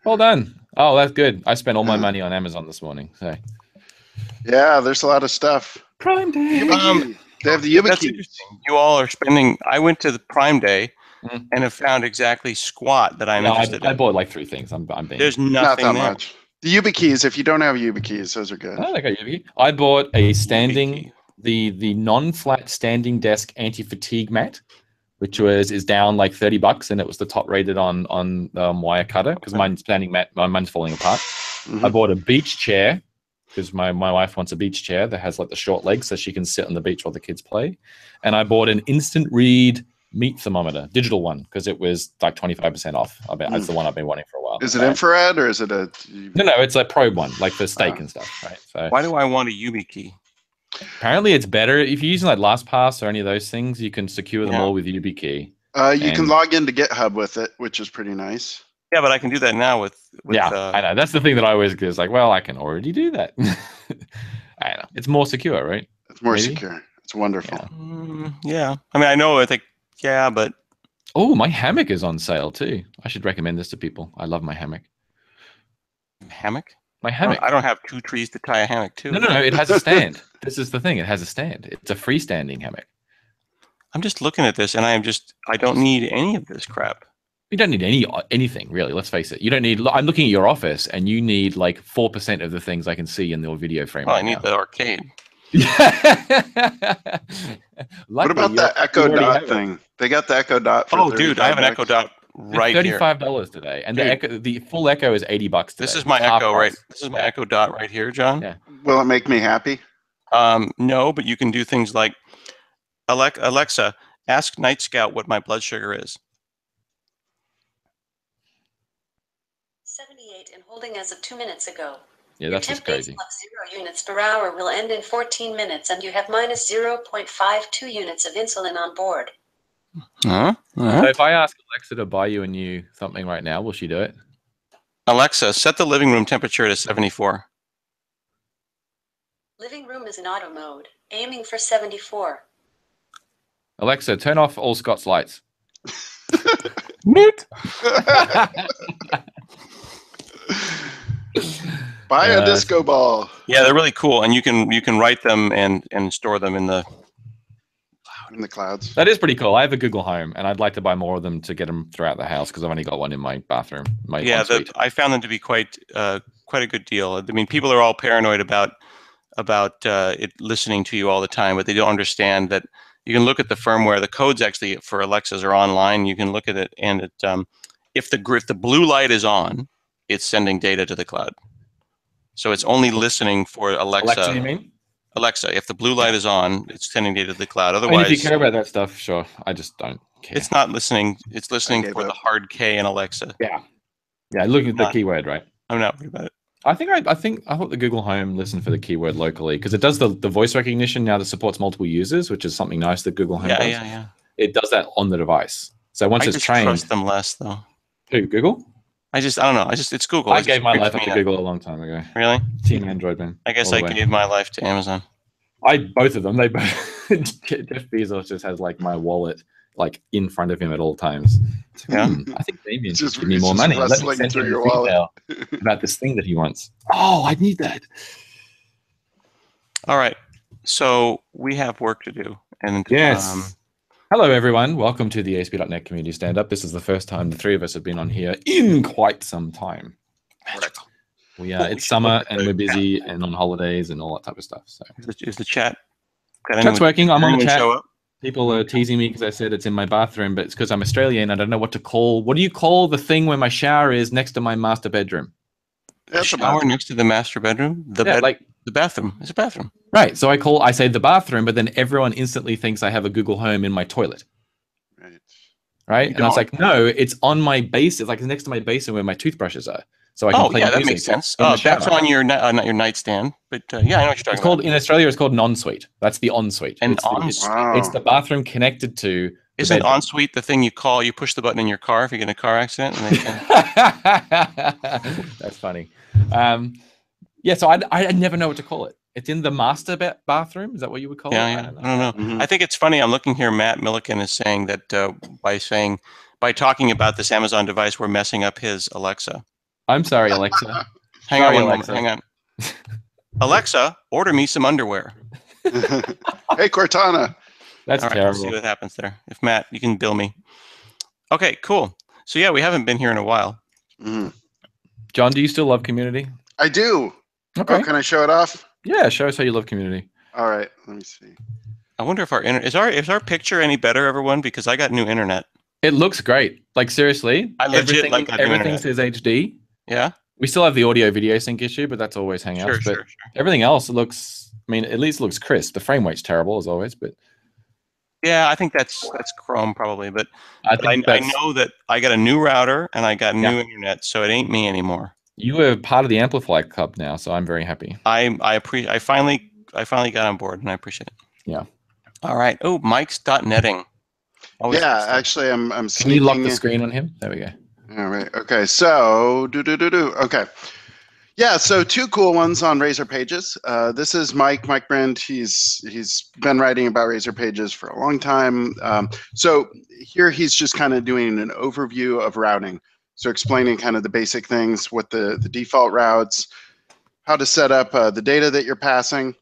Well done. Oh, that's good. I spent all my money on Amazon this morning. So Yeah, there's a lot of stuff. Prime Day. They have the YubiKeys. That's interesting. You all are spending. I went to the Prime Day and have found exactly squat that I'm interested in. I bought like 3 things. I'm being. There's nothing Not that there. much. The YubiKeys, if you don't have YubiKeys, those are good. Oh, they got YubiKey. I bought a standing, the non-flat standing desk anti-fatigue mat, which is down like $30, and it was the top rated on Wirecutter because mine's falling apart. I bought a beach chair because my wife wants a beach chair that has like the short legs so she can sit on the beach while the kids play, and I bought an instant read meat thermometer, digital one, because it was like 25% off. That's the one I've been wanting for a while. Is it infrared or is it a? No, it's a probe one, like for steak and stuff, right? So why do I want a YubiKey? Apparently, it's better if you're using like LastPass or any of those things. You can secure them all with YubiKey. You can log into GitHub with it, which is pretty nice. Yeah, but I can do that now with I know. That's the thing that I always do. It's like, well, I can already do that. I know. It's more secure, right? It's more secure. It's wonderful. Yeah. I mean, I know. I think. Yeah, but oh, my hammock is on sale too. I should recommend this to people. I love my hammock. Hammock? My hammock. I don't have 2 trees to tie a hammock to. No. It has a stand. This is the thing. It has a stand. It's a freestanding hammock. I'm just looking at this, and I don't need any of this crap. You don't need anything really. Let's face it. You don't need. I'm looking at your office, and you need like 4% of the things I can see in your video frame. Oh, I need the arcade. What about the Echo Dot thing? They got the Echo Dot for dude, I have an Echo Dot right here. $35 today, and the full Echo is $80 today. This is my Echo, right? This is my Echo Dot right here, John. Yeah. Will it make me happy? No, but you can do things like Alexa, ask Night Scout what my blood sugar is. 78 and holding as of 2 minutes ago. Yeah, that's just crazy. 0 units per hour will end in 14 minutes, and you have minus 0.52 units of insulin on board. So if I ask Alexa to buy you a new something right now, will she do it? Alexa, set the living room temperature to 74. Living room is in auto mode, aiming for 74. Alexa, turn off all Scott's lights. Mute. Buy a disco ball. Yeah, they're really cool, and you can write them and store them in the clouds. That is pretty cool. I have a Google Home, and I'd like to buy more of them to get them throughout the house because I've only got one in my bathroom. I found them to be quite a good deal. I mean, people are all paranoid about it listening to you all the time, but they don't understand that you can look at the firmware. The codes actually for Alexas are online. You can look at it, and if the blue light is on, it's sending data to the cloud. So it's only listening for Alexa. Alexa, you mean? Alexa, if the blue light is on, it's sending data to the cloud. Otherwise, I mean, if you care about that stuff, sure. I just don't care. It's not listening. It's listening for the hard K in Alexa. Yeah. Look at the keyword, right? I'm not worried about it. I thought the Google Home listened for the keyword locally because it does the voice recognition now that supports multiple users, which is something nice that Google Home does. Yeah. It does that on the device. So once it's trained, I trust them less though. Who, Google? I don't know. It's Google. I gave my life up to Google a long time ago. Really? Team Android, man. I guess I gave my life to Amazon. Both of them. They both. Jeff Bezos just has like my wallet like in front of him at all times. Yeah. I think Damien should give me more money. Let me send him your wallet about this thing that he wants. Oh, I need that. All right. So we have work to do. And yes. Hello, everyone. Welcome to the ASP.NET Community Stand-Up. This is the first time the 3 of us have been on here in quite some time. It's summer and we're busy and on holidays and all that type of stuff. So is the chat? Chat's working. I'm on the chat. People are teasing me because I said it's in my bathroom, but it's because I'm Australian. I don't know what to call. What do you call the thing where my shower is next to my master bedroom? The shower next to the master bedroom? The bathroom. It's a bathroom. Right. So I say the bathroom, but then everyone instantly thinks I have a Google Home in my toilet. Right. And I was like, no, it's on my base. It's like next to my basin where my toothbrushes are. So I can play music. That makes sense. That's on your not your nightstand, but I know what you're talking about. In Australia, it's called an ensuite. That's the ensuite. It's the bathroom connected to. Isn't ensuite the thing you push the button in your car if you get in a car accident? That's funny. So I never know what to call it. It's in the master bathroom. Is that what you would call it? I don't know. I think it's funny. I'm looking here. Matt Milliken is saying that by saying by talking about this Amazon device, we're messing up his Alexa. I'm sorry, Alexa. Hang on one moment. Hang on. Alexa, order me some underwear. Hey, Cortana. That's terrible. We'll see what happens there. If Matt, you can bill me. Okay, cool. So yeah, we haven't been here in a while. Mm. John, do you still love Community? I do. Okay. Oh, can I show it off? Yeah, show us how you love Community. All right. Let me see. I wonder if is our picture any better, everyone? Because I got new internet. It looks great. Like seriously, I legit everything says HD. Yeah. We still have the audio video sync issue, but that's always Hangouts. Sure. Everything else looks. I mean, at least looks crisp. The frame rate's terrible as always, but. Yeah, I think that's Chrome probably, but I know that I got a new router and I got new internet, so it ain't me anymore. You are part of the Amplify Club now, so I'm very happy. I finally got on board, and I appreciate it. Yeah. All right. Oh, Mike's .netting. Yeah, actually, I'm. Can you lock the screen on him? There we go. All right. Okay. So Okay. Yeah. So 2 cool ones on Razor Pages. This is Mike Brand. He's been writing about Razor Pages for a long time. So here he's just kind of doing an overview of routing. So explaining kind of the basic things, what the default routes, how to set up the data that you're passing,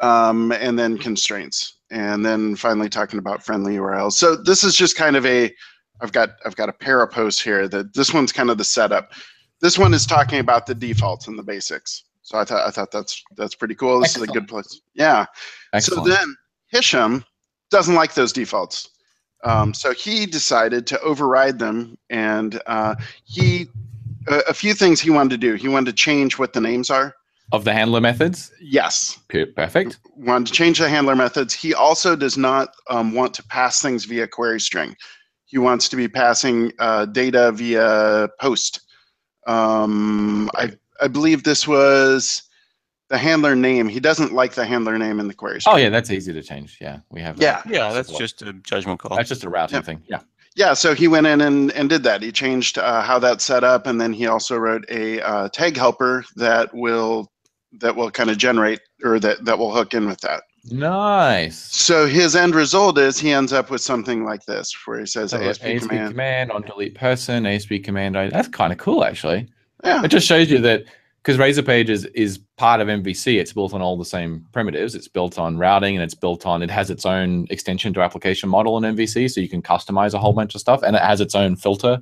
and then constraints, and then finally talking about friendly URLs. So this is just kind of I've got a pair of posts here that this one's kind of the setup. This one is talking about the defaults and the basics. So I thought that's pretty cool. This is a good place. Yeah. Excellent. So then Hisham doesn't like those defaults. So he decided to override them, and a few things he wanted to do. He wanted to change what the names are. Of the handler methods? Yes. Perfect. Wanted to change the handler methods. He also does not want to pass things via query string. He wants to be passing data via post. I believe this was the handler name. He doesn't like the handler name in the query string. Oh yeah, that's easy to change. Yeah, we have that. Yeah, that's just a judgment call. That's just a routing thing. Yeah. Yeah, so he went in and did that. He changed how that's set up, and then he also wrote a tag helper that will kind of generate, or that will hook in with that. Nice. So his end result is he ends up with something like this, where he says ASP command on delete person, ASP command. That's kind of cool, actually. Yeah. It just shows you that because Razor Pages is part of MVC, it's built on all the same primitives. It's built on routing, and it has its own extension to application model in MVC, so you can customize a whole bunch of stuff, and it has its own filter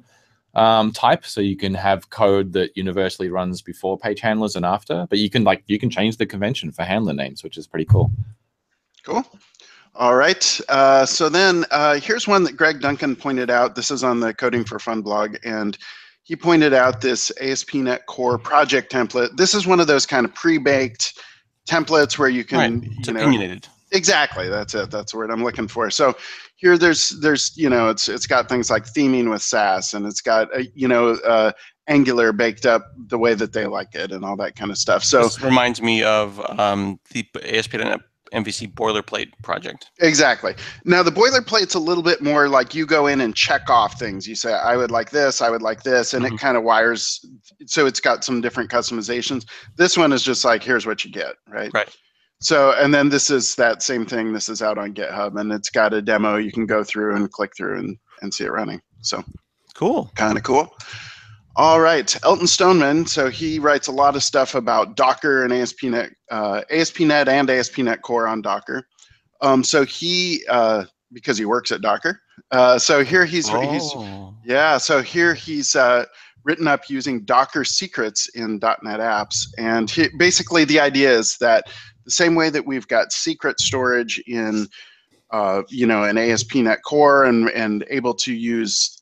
type, so you can have code that universally runs before page handlers and after, but you can change the convention for handler names, which is pretty cool. Cool. All right. So then here's one that Greg Duncan pointed out. This is on the Coding for Fun blog, and he pointed out this Asp Net core project template. This is one of those kind of pre-baked templates where you can, it's opinionated. Exactly. That's it. That's the word I'm looking for. So here there's it's got things like theming with Sass, and it's got Angular baked up the way that they like it, and all that kind of stuff. So this reminds me of the ASP.NET MVC boilerplate project. Exactly. Now the boilerplate's a little bit more like you go in and check off things. You say, I would like this, I would like this, and it kind of wires. So it's got some different customizations. This one is just like, here's what you get, right? Right. So, and then this is that same thing. This is out on GitHub, and it's got a demo you can go through and click through and see it running. So cool. Kind of cool. All right, Elton Stoneman. So he writes a lot of stuff about Docker and ASP.NET and ASP.NET Core on Docker. So he, because he works at Docker. So here he's written up using Docker secrets in .NET apps, and basically the idea is that the same way that we've got secret storage in, an ASP.NET Core and able to use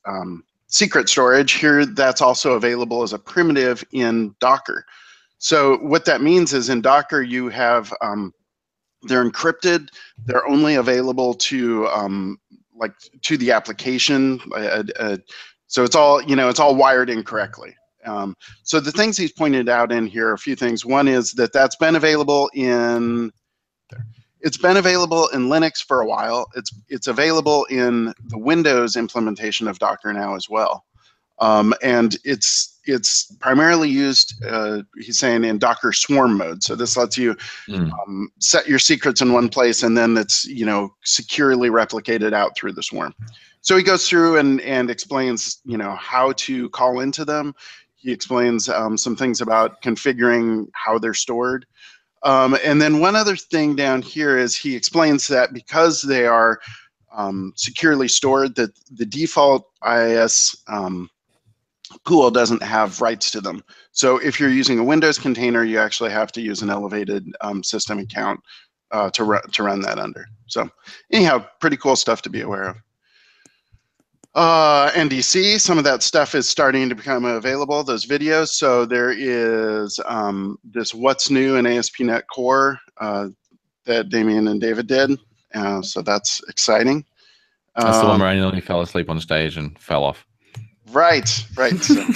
secret storage here, that's also available as a primitive in Docker. So what that means is in Docker you have they're encrypted. They're only available to to the application. So it's all wired incorrectly. So the things he's pointed out in here are a few things. One is that's been available in. It's been available in Linux for a while. It's available in the Windows implementation of Docker now as well, and it's primarily used. He's saying in Docker swarm mode. So this lets you set your secrets in one place, and then it's securely replicated out through the swarm. So he goes through and explains, how to call into them. He explains some things about configuring how they're stored. And then one other thing down here is he explains that because they are securely stored, that the default IIS pool doesn't have rights to them. So if you're using a Windows container, you actually have to use an elevated system account to run that under. So anyhow, pretty cool stuff to be aware of. NDC, some of that stuff is starting to become available, those videos. So there is this What's New in ASP Net Core that Damien and David did. So that's exciting. That's the one where I nearly fell asleep on stage and fell off. Right. So.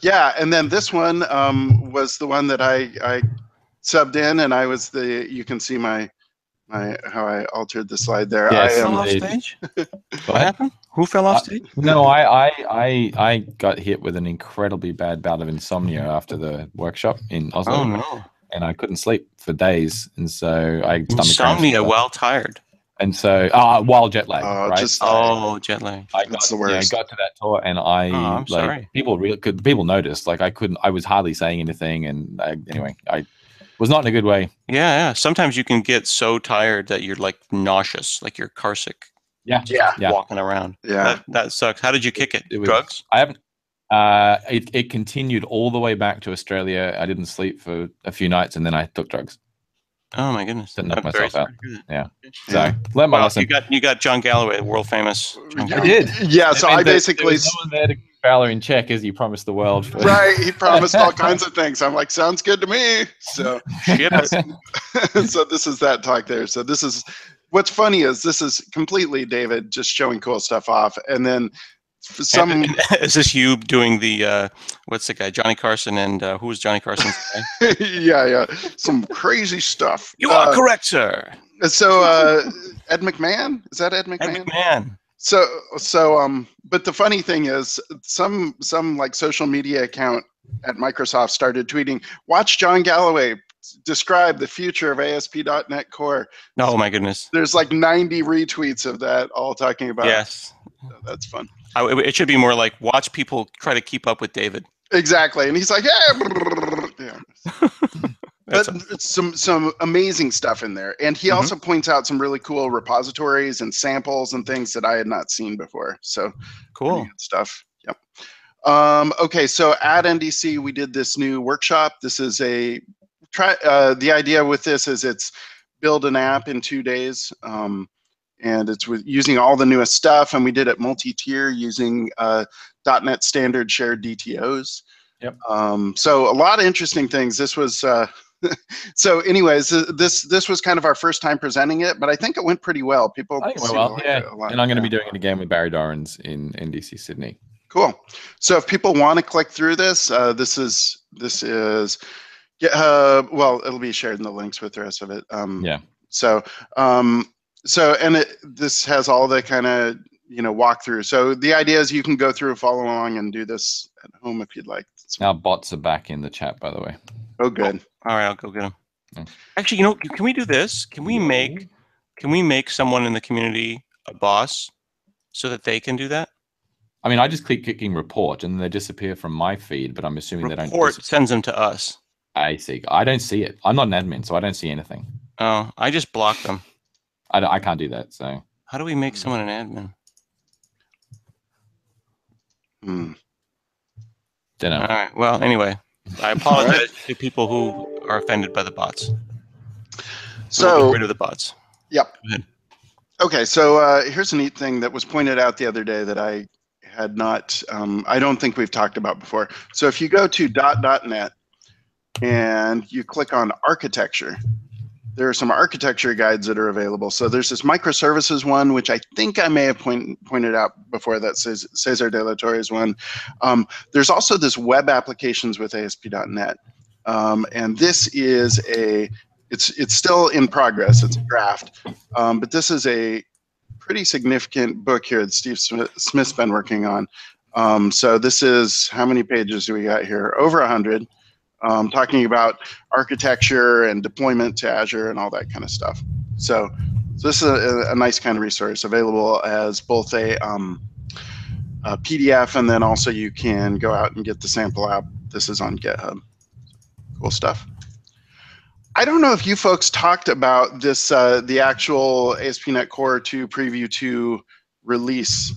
Yeah, and then this one was the one that I subbed in, and I was you can see how I altered the slide there. Yes, fell off stage? What happened? Who fell off stage? No, I got hit with an incredibly bad bout of insomnia after the workshop in Oslo. Oh no! And I couldn't sleep for days, and so I insomnia while tired. And so, while jet lag, right? Jet lag. That's the worst. I got to that tour, and I'm sorry. People noticed. Like I was hardly saying anything, and anyway, I was not in a good way. Yeah. Sometimes you can get so tired that you're like nauseous, like you're carsick. Yeah. Walking around. Yeah. That sucks. How did you kick it? Drugs? I haven't. It continued all the way back to Australia. I didn't sleep for a few nights, and then I took drugs. Oh my goodness! Didn't knock myself out. Yeah. So Yeah. learn my lesson. You got John Galloway, world famous. I did. Yeah. So I basically. There was no one there to keep Fowler in check as he promised the world. Right. He promised all kinds of things. I'm like, sounds good to me. So. So this is that talk there. So this is. What's funny is this is completely David just showing cool stuff off, and then. Is this you doing the what's the guy, Johnny Carson, and who was Johnny Carson's guy? Yeah, some crazy stuff. You are correct, sir. So Ed McMahon, is that Ed McMahon? Ed McMahon. So but the funny thing is some like social media account at Microsoft started tweeting, watch John Galloway describe the future of ASP.NET Core. Oh my goodness. There's like 90 retweets of that all talking about. Yes. So that's fun. It should be more like watch people try to keep up with David. Exactly, and he's like, yeah. But it's some amazing stuff in there, and he also points out some really cool repositories and samples and things that I had not seen before. So cool good stuff. Yep. Okay, so at NDC we did this new workshop. This is the idea with this is it's build an app in 2 days. And it's using all the newest stuff, and we did it multi-tier using .NET standard shared DTOs. Yep. So a lot of interesting things. This was so. Anyways, this was kind of our first time presenting it, but I think it went pretty well. People, I think it went well. Yeah, and I'm going to be doing it again with Barry Dorans in NDC Sydney. Cool. So if people want to click through this, this is well, it'll be shared in the links with the rest of it. Yeah. So this has all the kind of walkthrough. So the idea is you can go through, follow along, and do this at home if you'd like. Our bots are back in the chat, by the way. Oh, good. All right, I'll go get them. Yeah. Actually, can we do this? Can we make someone in the community a boss so that they can do that? I mean, I just keep clicking report, and they disappear from my feed. But I'm assuming they don't. Report sends them to us. I see. I don't see it. I'm not an admin, so I don't see anything. Oh, I just block them. I can't do that. So how do we make someone an admin? Don't know. All right. Well, anyway, I apologize to people who are offended by the bots. So we'll get rid of the bots. Yep. Go ahead. Okay. So here's a neat thing that was pointed out the other day that I had not. I don't think we've talked about before. So if you go to .net and you click on architecture, there are some architecture guides that are available. So there's this microservices one, which I think I may have pointed out before. That Cesar de la Torre's one. There's also this web applications with ASP.NET. And this is it's still in progress. It's a draft. But this is a pretty significant book here that Steve Smith's been working on. So this is, how many pages do we got here? Over 100. Talking about architecture and deployment to Azure and all that kind of stuff. So So this is a nice kind of resource available as both a PDF, and then also you can go out and get the sample app. This is on GitHub. Cool stuff. I don't know if you folks talked about this, the actual ASP.NET Core 2 Preview 2 release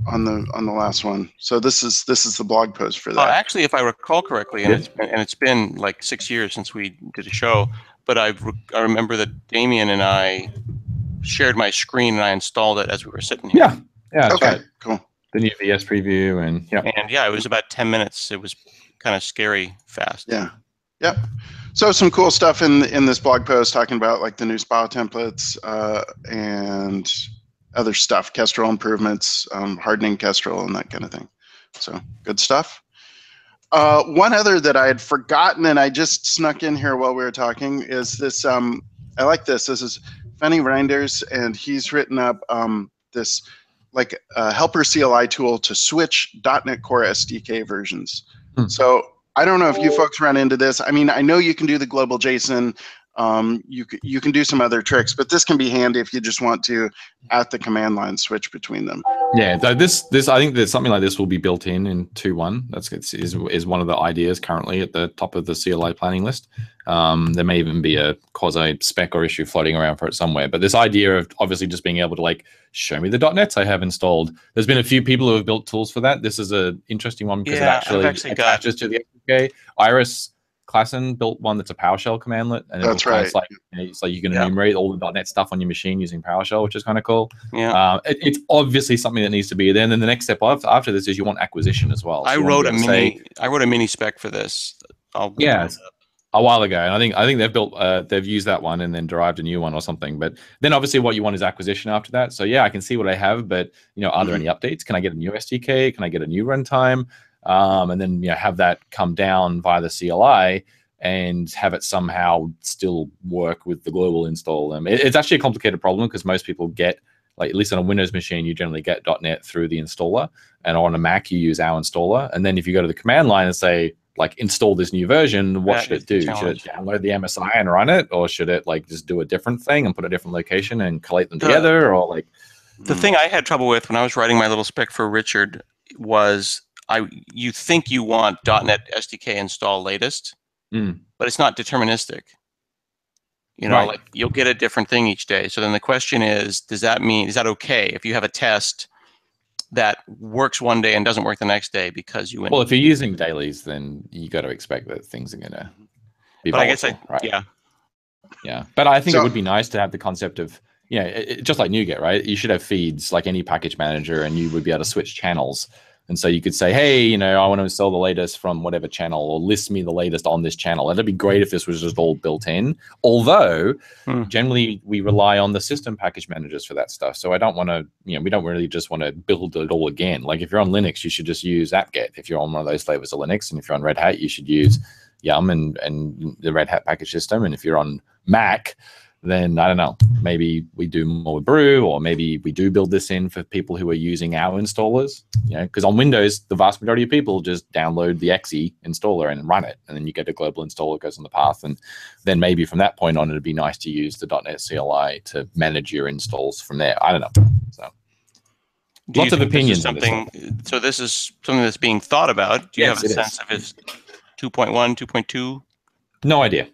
on the last one. So this is the blog post for that. Actually, if I recall correctly, and it's been like 6 years since we did a show, but I remember that Damien and I shared my screen and I installed it as we were sitting here. Yeah, that's Okay, right. cool. The new VS preview and yeah, it was about 10 minutes. It was kind of scary fast. Yeah, yep. So some cool stuff in this blog post talking about like the new SPA templates and other stuff, Kestrel improvements, hardening Kestrel and that kind of thing. So good stuff. One other that I had forgotten and I just snuck in here while we were talking is this. I like this. This is Fanny Reinders, and he's written up this like helper CLI tool to switch .NET Core SDK versions. So I don't know if you folks run into this. I mean, I know you can do the global JSON. You can do some other tricks, but this can be handy if you just want to, at the command line, switch between them. Yeah, this I think that something like this will be built in 2.1. That's is one of the ideas currently at the top of the CLI planning list. There may even be a quasi spec or issue floating around for it somewhere. But this idea of obviously just being able to like show me the .NETs I have installed. There's been a few people who have built tools for that. This is an interesting one because it actually attaches to the SDK. Iris Klassen built one that's a PowerShell commandlet, and that's right. Like, it's like you can enumerate all the .NET stuff on your machine using PowerShell, which is kind of cool. Yeah, it's obviously something that needs to be there. And then the next step after this is you want acquisition as well. So I wrote a mini spec for this. A while ago, and I think they've built they've used that one and then derived a new one or something. But then obviously what you want is acquisition after that. So yeah, I can see what I have, but are there any updates? Can I get a new SDK? Can I get a new runtime? And then have that come down via the CLI and have it somehow still work with the global install. It's actually a complicated problem because most people get, like at least on a Windows machine, you generally get .NET through the installer, and on a Mac you use our installer. And then if you go to the command line and say like install this new version, what should it do? Should it download the MSI and run it, or should it like just do a different thing and put a different location and collate them together, or like? The thing I had trouble with when I was writing my little spec for Richard was you think you want .NET SDK install latest, but it's not deterministic. Like you'll get a different thing each day. So then the question is that okay if you have a test that works one day and doesn't work the next day because you went? Well, if you're using dailies, then you got to expect that things are going to be volatile, yeah. But I think it would be nice to have the concept of just like NuGet, right? You should have feeds like any package manager, and you would be able to switch channels. And so you could say, hey, I want to install the latest from whatever channel, or list me the latest on this channel. It'd be great if this was just all built in. Although, generally, we rely on the system package managers for that stuff. So I don't want to, we don't really just want to build it all again. Like if you're on Linux, you should just use apt-get. If you're on one of those flavors of Linux, and if you're on Red Hat, you should use Yum and the Red Hat package system. And if you're on Mac, then I don't know, maybe we do more with Brew, or maybe we do build this in for people who are using our installers, because on Windows, the vast majority of people just download the exe installer and run it. And then you get a global installer, goes on the path. And then maybe from that point on, it'd be nice to use the .NET CLI to manage your installs from there. I don't know. So lots of opinions. So this is something that's being thought about. Do you have a sense of it's 2.1, 2.2? No idea.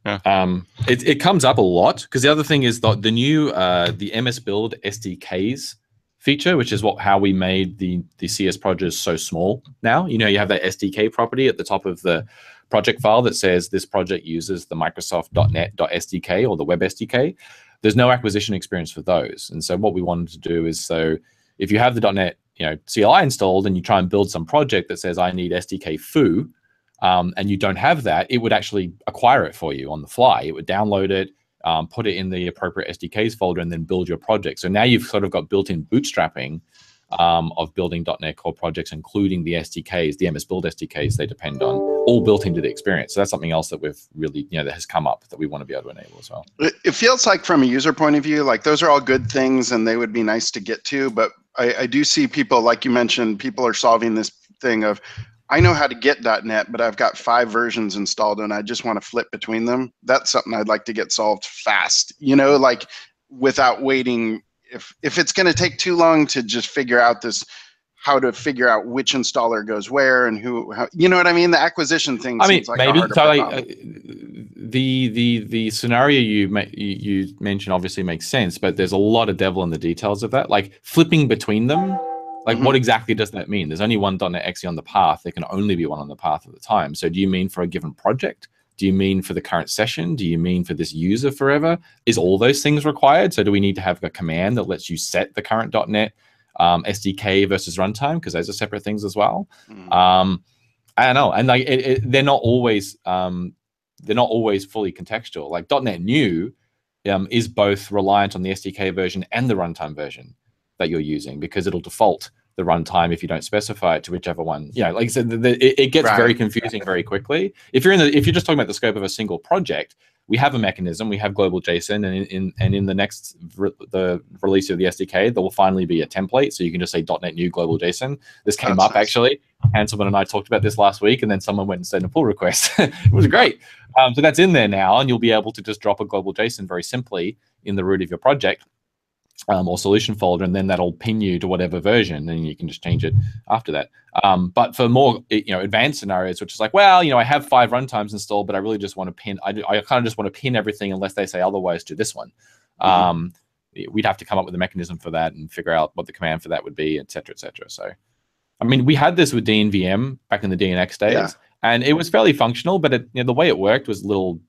Yeah. It comes up a lot because the other thing is the new the MS Build SDKs feature, which is how we made the CS projects so small. Now you have that SDK property at the top of the project file that says this project uses the Microsoft.NET.SDK or the Web SDK. There's no acquisition experience for those, and so what we wanted to do is, so if you have the .NET CLI installed and you try and build some project that says I need SDK foo. And you don't have that, it would actually acquire it for you on the fly. It would download it, put it in the appropriate SDKs folder, and then build your project. So now you've sort of got built-in bootstrapping of building .NET Core projects, including the SDKs, the MS Build SDKs they depend on, all built into the experience. So that's something else that we've really, that has come up that we want to be able to enable as well. It feels like from a user point of view, like those are all good things and they would be nice to get to. But I do see people, like you mentioned, people are solving this thing of, I know how to get .NET, but I've got 5 versions installed and I just want to flip between them. That's something I'd like to get solved fast. Like without waiting. If it's going to take too long to just figure out how to figure out which installer goes where and how, you know what I mean? The acquisition thing seems like maybe a harder problem. The scenario you mentioned obviously makes sense, but there's a lot of devil in the details of that. Like flipping between them, like what exactly does that mean? There's only one .NET Exe on the path. There can only be one on the path at the time. So do you mean for a given project? Do you mean for the current session? Do you mean for this user forever? Is all those things required? So do we need to have a command that lets you set the current .NET SDK versus runtime? Because those are separate things as well. I don't know. And like they're not always fully contextual. Like .NET New is both reliant on the SDK version and the runtime version that you're using, because it'll default the runtime if you don't specify it to whichever one. You know, like I said, it gets very confusing very quickly. If you're just talking about the scope of a single project, we have a mechanism. We have global JSON, and in the next the release of the SDK, there will finally be a template, so you can just say .NET New global JSON. This came up actually. Hanselman and I talked about this last week, and then someone went and sent a pull request. It was great. So that's in there now, and you'll be able to just drop a global JSON very simply in the root of your project. Or solution folder, and then that'll pin you to whatever version, and you can just change it after that. But for more advanced scenarios, which is like, well, I have 5 runtimes installed, but I really just want to pin. I kind of just want to pin everything unless they say otherwise to this one. We'd have to come up with a mechanism for that and figure out what the command for that would be, et cetera, et cetera. So, I mean, we had this with DNVM back in the DNX days, and it was fairly functional, but the way it worked was a little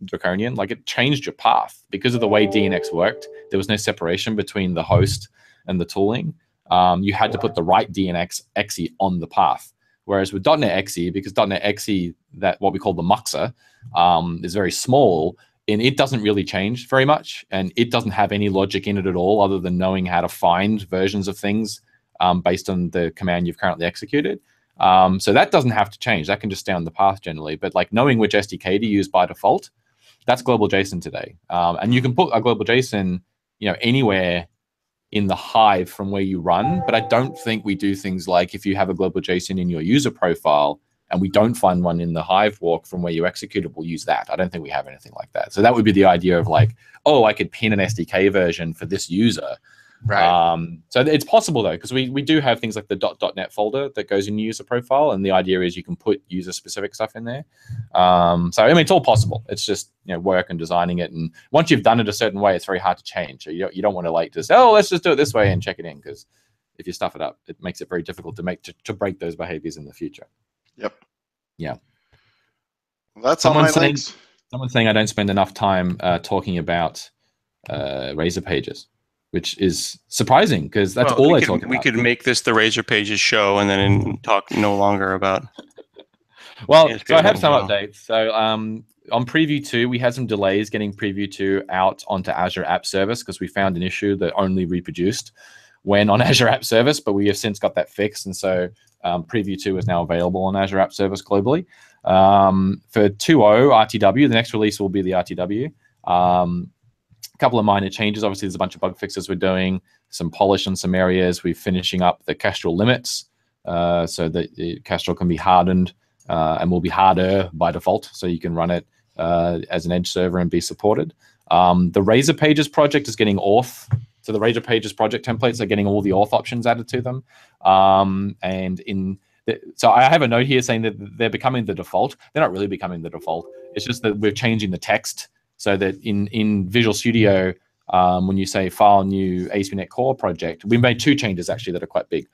draconian. Like it changed your path because of the way DNX worked. There was no separation between the host and the tooling. You had to put the right DNX exe on the path. Whereas with .NET Exe, because .NET Exe, that what we call the muxer, is very small, and it doesn't really change very much, and it doesn't have any logic in it at all other than knowing how to find versions of things based on the command you've currently executed. So that doesn't have to change. That can just stay on the path generally. But like knowing which SDK to use by default, that's global JSON today. And you can put a global JSON, anywhere in the hive from where you run. But I don't think we do things like if you have a global JSON in your user profile and we don't find one in the hive walk from where you execute it, we'll use that. I don't think we have anything like that. So that would be the idea of like, oh, I could pin an SDK version for this user. Right. So it's possible though, because we do have things like the .NET folder that goes in user profile, and the idea is you can put user specific stuff in there. So I mean, it's all possible. It's just work and designing it, and once you've done it a certain way, it's very hard to change. So you don't want to like just let's just do it this way and check it in, because if you stuff it up, it makes it very difficult to break those behaviors in the future. Yep. Yeah. Well, that's all my links. Someone's saying I don't spend enough time talking about Razor pages, which is surprising because that's all I talk about. We could make this the Razor Pages show and then talk no longer about. Well, so I have some updates. So on Preview 2, we had some delays getting Preview 2 out onto Azure App Service because we found an issue that only reproduced when on Azure App Service, but we have since got that fixed. And so Preview 2 is now available on Azure App Service globally. For 2.0 RTW, the next release will be the RTW. Couple of minor changes. Obviously, there's a bunch of bug fixes we're doing, some polish in some areas. We're finishing up the Kestrel limits so that the Kestrel can be hardened and will be harder by default, so you can run it as an edge server and be supported. The Razor Pages project is getting auth. So the Razor Pages project templates are getting all the auth options added to them. So I have a note here saying that they're becoming the default. They're not really becoming the default. It's just that we're changing the text so that in Visual Studio, when you say file new Asp Net core project, we made 2 changes actually that are quite big.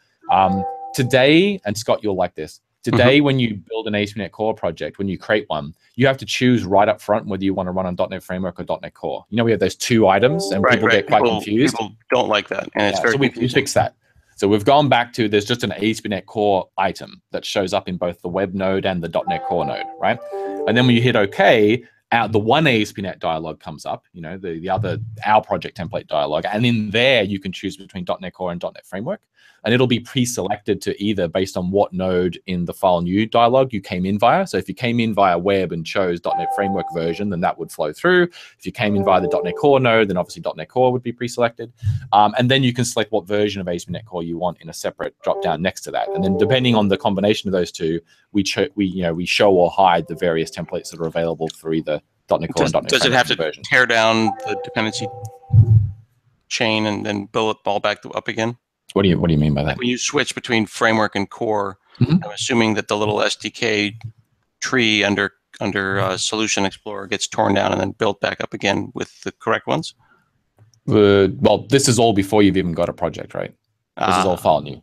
Today, and Scott, you'll like this. Today, when you build an Asp Net core project, when you create one, you have to choose right up front whether you want to run on .NET Framework or .NET Core. We have those 2 items, and people get quite confused. People don't like that, and it's very confusing. We fixed that. So we've gone back to there's just an Asp Net core item that shows up in both the web node and the .NET Core node, right? And then when you hit OK, the one Asp Net dialog comes up, the other our project template dialog, and in there you can choose between .NET Core and .NET Framework, and it'll be pre-selected to either based on what node in the file new dialog you came in via. So if you came in via web and chose .NET Framework version, then that would flow through. If you came in via the .NET Core node, then obviously .NET Core would be pre-selected, and then you can select what version of Asp Net Core you want in a separate drop-down next to that. And then depending on the combination of those 2, we show or hide the various templates that are available for either .NET Core and .NET Framework. Does it have to version. tear down the dependency chain and then build it all back up again? What do you mean by that? Like when you switch between framework and core, Mhm. I'm assuming that the little SDK tree under Solution Explorer gets torn down and then built back up again with the correct ones? Well, this is all before you've even got a project, right? This is all file new.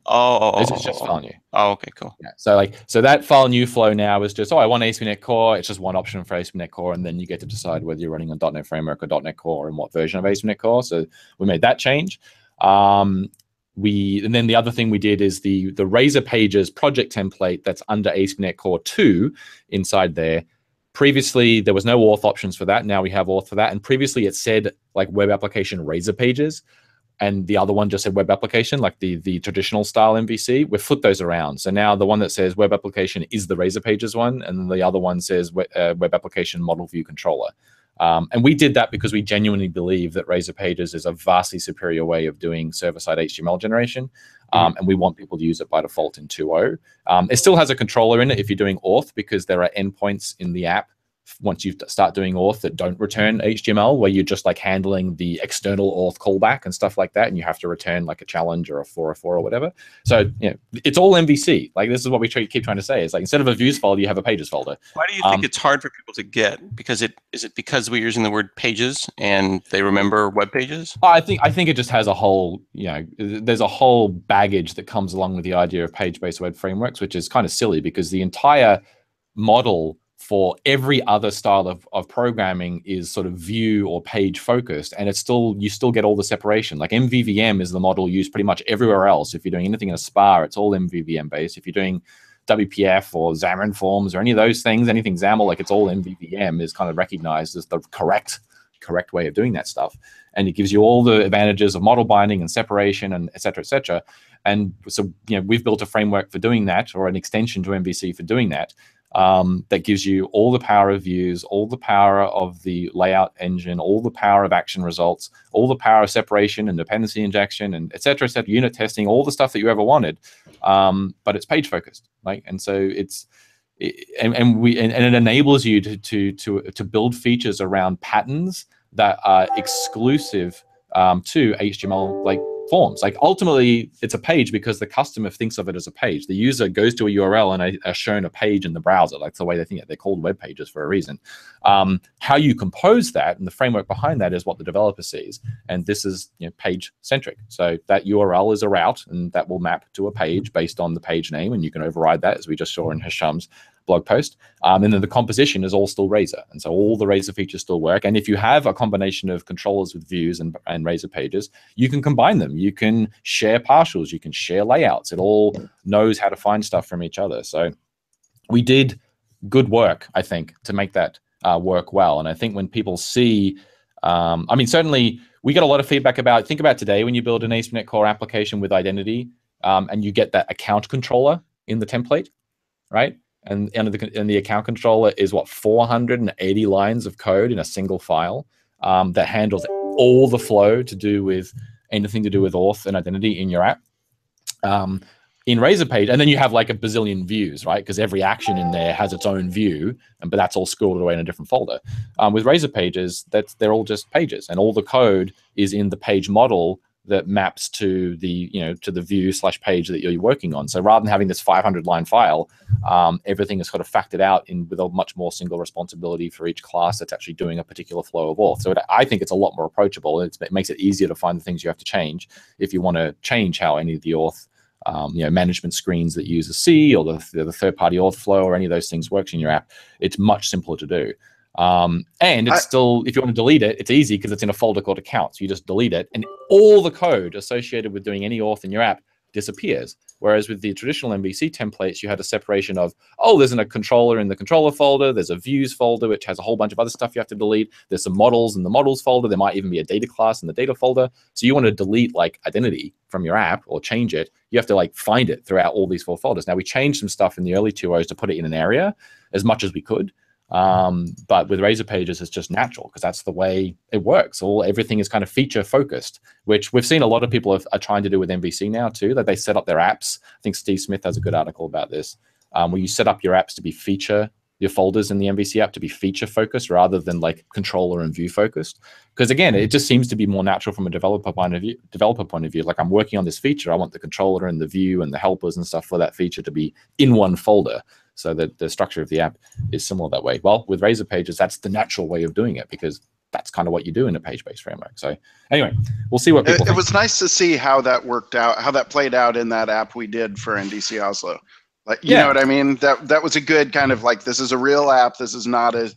This is just file new. Oh, okay, cool. Yeah. So that file new flow now is just, I want ASP.NET Core. It's just one option for ASP.NET Core, and then you get to decide whether you're running on .NET Framework or .NET Core and what version of ASP.NET Core. So we made that change. And then the other thing we did is the Razor Pages project template that's under ASP.NET Core 2 inside there. Previously, there was no auth options for that. Now we have auth for that. And previously it said like web application Razor Pages, and the other one just said web application, like the traditional style MVC. We've flipped those around. So now the one that says web application is the Razor Pages one, and the other one says web application model view controller. And we did that because we genuinely believe that Razor Pages is a vastly superior way of doing server-side HTML generation. And we want people to use it by default in 2.0. It still has a controller in it if you're doing auth, because there are endpoints in the app once you start doing auth that don't return HTML, where you're just like handling the external auth callback and stuff like that, and you have to return like a challenge or a 404 or whatever. So it's all MVC. Like, this is what we keep trying to say. It's like, instead of a views folder, you have a pages folder. Why do you think it's hard for people to get? Because is it because we're using the word pages and they remember web pages? I think it just has a whole, there's a whole baggage that comes along with the idea of page-based web frameworks, which is kind of silly, because the entire model for every other style of programming is sort of view or page focused, and you still get all the separation. Like MVVM is the model used pretty much everywhere else. If you're doing anything in a SPA, it's all MVVM based. If you're doing WPF or Xamarin Forms or any of those things, anything XAML, like it's all MVVM is kind of recognized as the correct way of doing that stuff. And it gives you all the advantages of model binding and separation and et cetera, et cetera. And so, we've built a framework for doing that, or an extension to MVC for doing that. That gives you all the power of views, all the power of the layout engine, all the power of action results, all the power of separation and dependency injection, and et cetera, unit testing, all the stuff that you ever wanted. But it's page focused, right? And so it enables you to build features around patterns that are exclusive to HTML like forms. Like, ultimately, it's a page because the customer thinks of it as a page. The user goes to a URL and are shown a page in the browser. Like, the way they think it. They're called web pages for a reason. How you compose that and the framework behind that is what the developer sees. And this is page centric. So that URL is a route, and that will map to a page based on the page name, and you can override that, as we just saw in Hisham's blog post. And then the composition is all still Razor, and so all the Razor features still work. And if you have a combination of controllers with views and Razor Pages, you can combine them. You can share partials, you can share layouts. It all knows how to find stuff from each other. So we did good work, I think, to make that work well. And I think when people see, certainly we get a lot of feedback about, think about today when you build an ASP.NET Core application with identity, and you get that account controller in the template, right? And the account controller is 480 lines of code in a single file that handles all the flow to do with anything to do with auth and identity in your app. In Razor Page, and then you have like a bazillion views, right? Because every action in there has its own view, but that's all squirreled away in a different folder. With Razor Pages, they're all just pages, and all the code is in the page model that maps to the to the view / page that you're working on. So rather than having this 500-line file, everything is sort of factored out with a much more single responsibility for each class that's actually doing a particular flow of auth. So I think it's a lot more approachable. It makes it easier to find the things you have to change if you want to change how any of the auth management screens that use a C or the third-party auth flow or any of those things works in your app. It's much simpler to do. And it's still, if you want to delete it, it's easy because it's in a folder called accounts. You just delete it, and all the code associated with doing any auth in your app disappears. Whereas with the traditional MVC templates, you had a separation of, there's a controller in the controller folder, there's a views folder, which has a whole bunch of other stuff you have to delete. There's some models in the models folder. There might even be a data class in the data folder. So you want to delete like identity from your app or change it, you have to like find it throughout all these 4 folders. Now, we changed some stuff in the early 2.0s to put it in an area as much as we could. But with Razor Pages, it's just natural because that's the way it works. Everything is kind of feature focused, which we've seen a lot of people are trying to do with MVC now too, that they set up their apps. I think Steve Smith has a good article about this, where you set up your apps to be feature your folders in the MVC app to be feature focused rather than like controller and view focused. Because again, it just seems to be more natural from a developer point of view. Like, I'm working on this feature, I want the controller and the view and the helpers and stuff for that feature to be in one folder, so that the structure of the app is similar that way. Well, with Razor Pages, that's the natural way of doing it, because that's kind of what you do in a page-based framework. So anyway, we'll see what people think. It was nice to see how that worked out, how that played out in that app we did for NDC Oslo. Like, you know what I mean? That was a good kind of like, this is a real app. This is not a,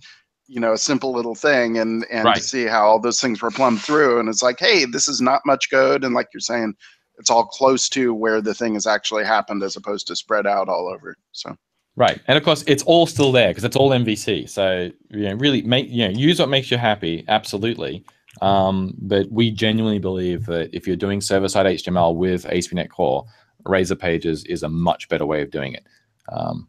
a simple little thing. And to see how all those things were plumbed through. And it's like, hey, this is not much code. And like you're saying, it's all close to where the thing has actually happened as opposed to spread out all over. So. Right, and of course it's all still there because it's all MVC. So really use what makes you happy, absolutely. But we genuinely believe that if you're doing server-side HTML with ASP Net Core, Razor Pages is a much better way of doing it.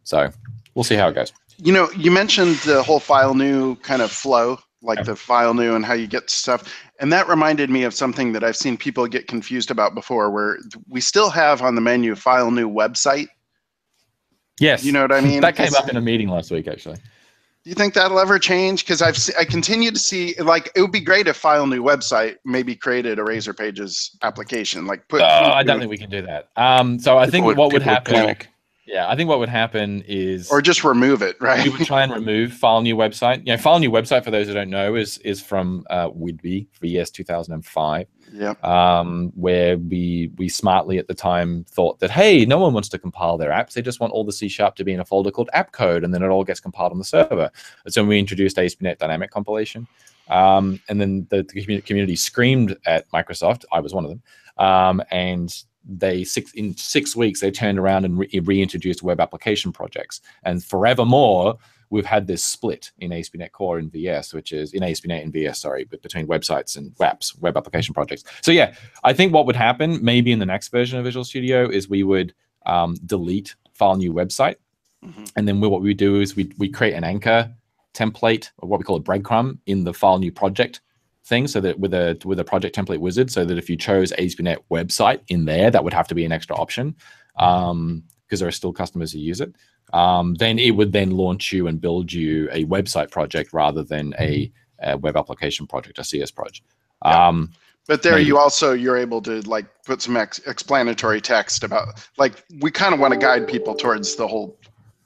So we'll see how it goes. You mentioned the whole file new kind of flow, like the file new and how you get stuff, and that reminded me of something that I've seen people get confused about before, where we still have on the menu file new website. Yes. You know what I mean? That came up in a meeting last week, actually. Do you think that'll ever change? Because I continue to see, like, it would be great if File New Website maybe created a Razor Pages application. Like, I don't think we can do that. So I think what would happen... Yeah, I think what would happen is... Or just remove it, right? We would try and remove File New Website. File New Website, for those who don't know, is from Whidbey, VS 2005. Yep. Where we smartly at the time thought that, hey, no one wants to compile their apps. They just want all the C# to be in a folder called app code, and then it all gets compiled on the server. And so we introduced ASP.NET Dynamic Compilation. And then the community screamed at Microsoft. I was one of them. And in 6 weeks, they turned around and reintroduced web application projects. And forevermore, we've had this split in ASP.NET Core and VS, which is in ASP.NET and VS, but between websites and WAPs, web application projects. So yeah, I think what would happen maybe in the next version of Visual Studio is we would delete File New Website. And then what we do is we create an anchor template, or what we call a breadcrumb, in the File New project thing, so that with a project template wizard, so that if you chose ASP.NET Website in there, that would have to be an extra option, because there are still customers who use it. Then it would then launch you and build you a website project rather than a web application project, a CS project. But there you're able to like put some explanatory text about, like, we kind of want to guide people towards the whole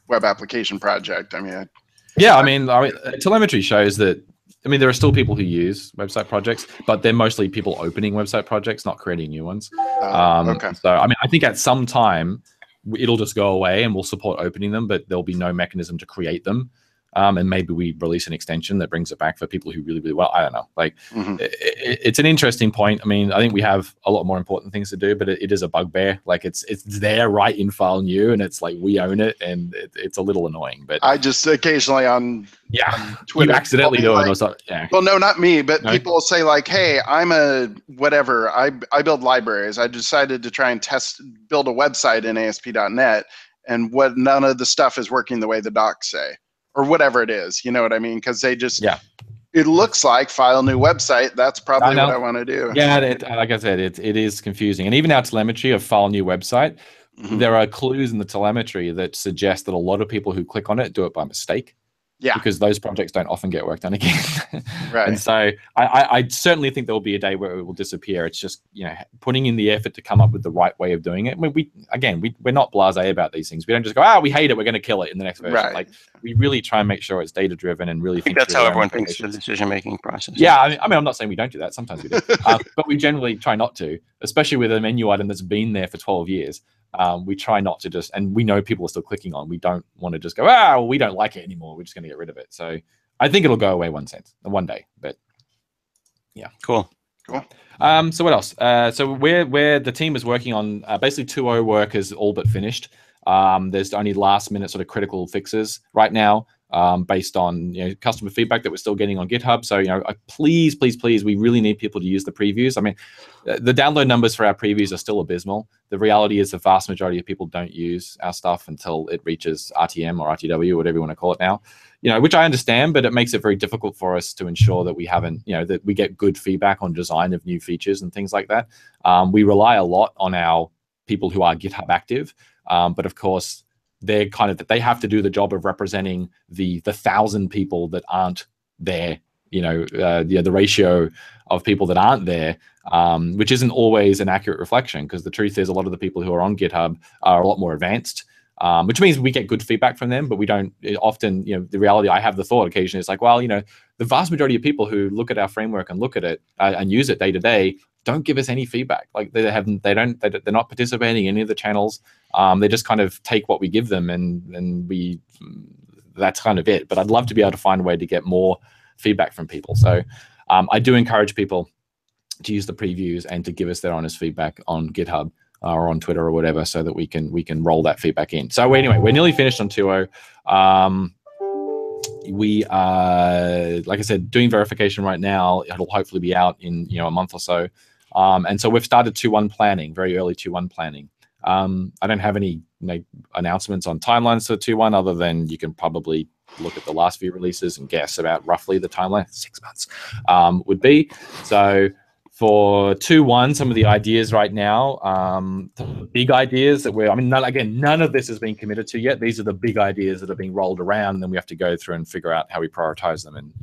web application project. I mean, telemetry shows that, there are still people who use website projects, but they're mostly people opening website projects, not creating new ones. Okay. So, I think at some time, it'll just go away and we'll support opening them, but there'll be no mechanism to create them. And maybe we release an extension that brings it back for people who really, really well. I don't know. Like, it's an interesting point. I think we have a lot more important things to do, but it is a bugbear. Like, it's there right in File New, and it's like we own it, and it's a little annoying. But I just occasionally on Twitter, you accidentally do it or something. Yeah. Well, no, not me, but people will say like, "Hey, I'm a whatever. I build libraries. I decided to try and build a website in ASP.NET, and none of the stuff is working the way the docs say." Or whatever it is, you know what I mean? Because they just, it looks like File New Website. That's probably what I want to do. Yeah, like I said, it is confusing. And even our telemetry of File New Website, there are clues in the telemetry that suggest that a lot of people who click on it do it by mistake. Yeah. Because those projects don't often get work done again. Right. And so I certainly think there will be a day where it will disappear. It's just, putting in the effort to come up with the right way of doing it. We're not blasé about these things. We don't just go, we hate it, we're going to kill it in the next version. Right. Like, we really try and make sure it's data driven and really think that's how everyone thinks the decision-making process. Yeah, I'm not saying we don't do that. Sometimes we do. But we generally try not to, especially with a menu item that's been there for 12 years. We try not to just, and we know people are still clicking on, we don't want to just go, we don't like it anymore, we're just going to get rid of it. So I think it'll go away one day, but yeah. Cool. So what else? So where the team is working on basically 2.0 work is all but finished. There's only last minute sort of critical fixes right now, based on customer feedback that we're still getting on GitHub. So please, we really need people to use the previews. The download numbers for our previews are still abysmal. The reality is the vast majority of people don't use our stuff until it reaches RTM or RTW, whatever you want to call it now. Which I understand, but it makes it very difficult for us to ensure that we haven't, that we get good feedback on design of new features and things like that. We rely a lot on our people who are GitHub active, but of course, they're kind of, they have to do the job of representing the 1,000 people that aren't there. The ratio of people that aren't there, which isn't always an accurate reflection, because the truth is a lot of the people who are on GitHub are a lot more advanced, which means we get good feedback from them, but we don't often, the reality, I have the thought occasionally, it's like, well, the vast majority of people who look at our framework and look at it and use it day to day don't give us any feedback. Like they're not participating in any of the channels. They just kind of take what we give them, and that's kind of it. But I'd love to be able to find a way to get more feedback from people. So I do encourage people to use the previews and to give us their honest feedback on GitHub or on Twitter or whatever, so that we can roll that feedback in. So anyway, we're nearly finished on 2.0. We are, like I said, doing verification right now. It'll hopefully be out in a month or so. And so we've started 2.1 planning, very early 2.1 planning. I don't have any announcements on timelines for 2.1 other than you can probably look at the last few releases and guess about roughly the timeline, 6 months would be. So for 2.1, some of the ideas right now, the big ideas that none of this has been committed to yet. These are the big ideas that are being rolled around, and then we have to go through and figure out how we prioritize them, and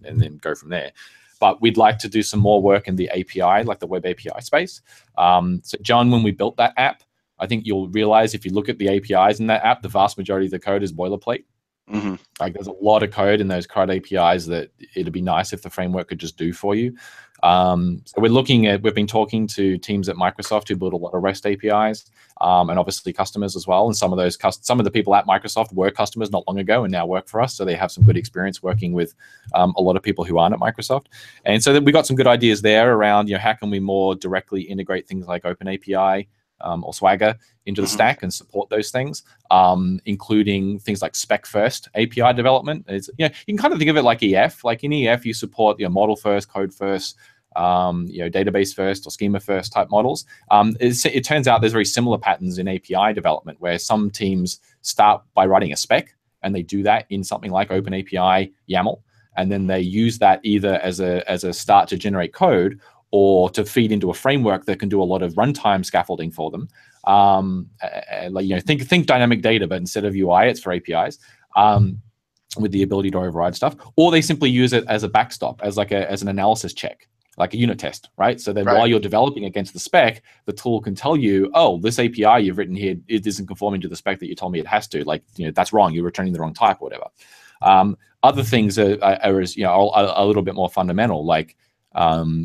and then go from there. But we'd like to do some more work in the API, like the web API space. So John, when we built that app, I think you'll realize if you look at the APIs in that app, the vast majority of the code is boilerplate. Mm-hmm. Like there's a lot of code in those CRUD APIs that it'd be nice if the framework could just do for you. So we've been talking to teams at Microsoft who build a lot of REST APIs, and obviously customers as well. And some of the people at Microsoft were customers not long ago and now work for us. So they have some good experience working with a lot of people who aren't at Microsoft. And so we got some good ideas there around, how can we more directly integrate things like OpenAPI or Swagger into the stack and support those things, including things like spec first API development. You can kind of think of it like EF. Like in EF, you support model first, code first, database first or schema first type models. It turns out there's very similar patterns in API development, where some teams start by writing a spec, and they do that in something like OpenAPI YAML, and then they use that either as a start to generate code, or to feed into a framework that can do a lot of runtime scaffolding for them. Think dynamic data, but instead of UI, it's for APIs, with the ability to override stuff. Or they simply use it as a backstop, as an analysis check, like a unit test, right? So then while you're developing against the spec, the tool can tell you, oh, this API you've written here, it isn't conforming to the spec that you told me it has to. That's wrong. You're returning the wrong type or whatever. Other things are a little bit more fundamental, like